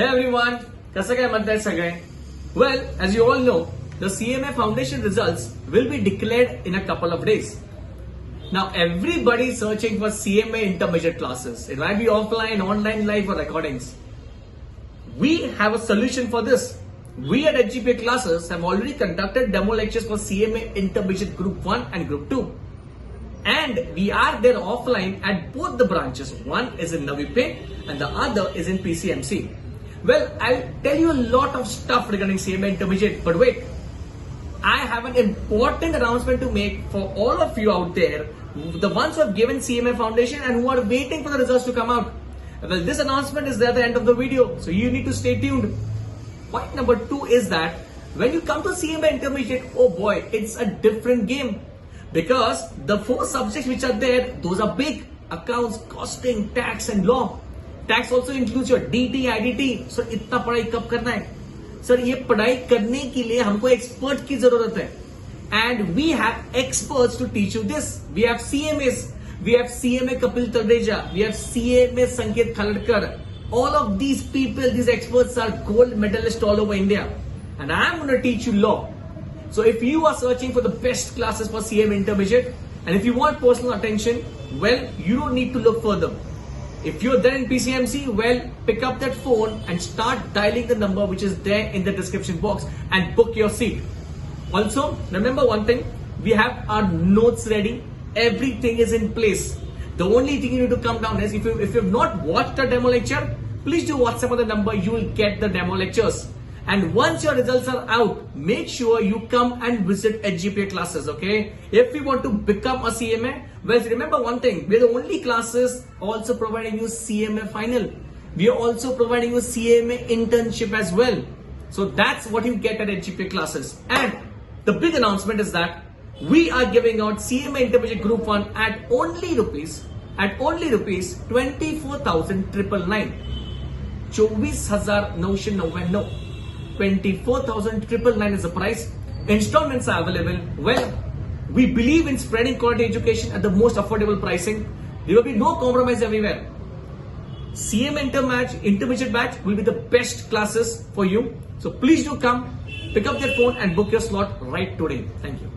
Hey everyone, कसं काय म्हणताय सगळे? Well, as you all know, the CMA Foundation results will be declared in a couple of days. Now everybody is searching for CMA intermediate classes. It might be offline, online, live or recordings. We have a solution for this. We at Hgpa classes have already conducted demo lectures for CMA intermediate group 1 and group 2. And we are there offline at both the branches. One is in Nigdi and the other is in PCMC. Well, I'll tell you a lot of stuff regarding CMA Intermediate, but wait, I have an important announcement to make for all of you out there, the ones who have given CMA Foundation and who are waiting for the results to come out. Well, this announcement is there at the end of the video, so you need to stay tuned. Point number 2 is that when you come to CMA Intermediate, oh boy, it's a different game. Because the 4 subjects which are there, those are big: accounts, costing, tax and law. Tax also includes your DT, IDT. So इतना पढ़ाई कब करना है? Sir, ये पढ़ाई करने के लिए हमको एक्सपर्ट की जरूरत है. And we have experts to teach you this. We have CMAs. We have CMA TALREJA. We have CMA Sanket, Khaladkar. All of these people, these experts are gold medalists all over India. And I am going to teach you law. So if you are searching for the best classes for CMA Intermediate, and if you want personal attention, well, you don't need to look further. If you're there in PCMC, well, pick up that phone and start dialing the number which is there in the description box and book your seat. Also, remember one thing, we have our notes ready. Everything is in place. The only thing you need to come down is if you have not watched the demo lecture, please do WhatsApp on the number. You will get the demo lectures. And once your results are out, make sure you come and visit Hgpa classes, okay? If you want to become a CMA, well, remember one thing, we're the only classes also providing you CMA final. We are also providing you CMA internship as well. So that's what you get at Hgpa classes. And the big announcement is that we are giving out CMA Intermediate Group 1 at only rupees 24,999. 24,999. 24,999 is the price. Installments are available. Well, we believe in spreading quality education at the most affordable pricing. There will be no compromise everywhere. CMA Intermediate batch will be the best classes for you. So please do come, pick up that phone and book your slot right today. Thank you.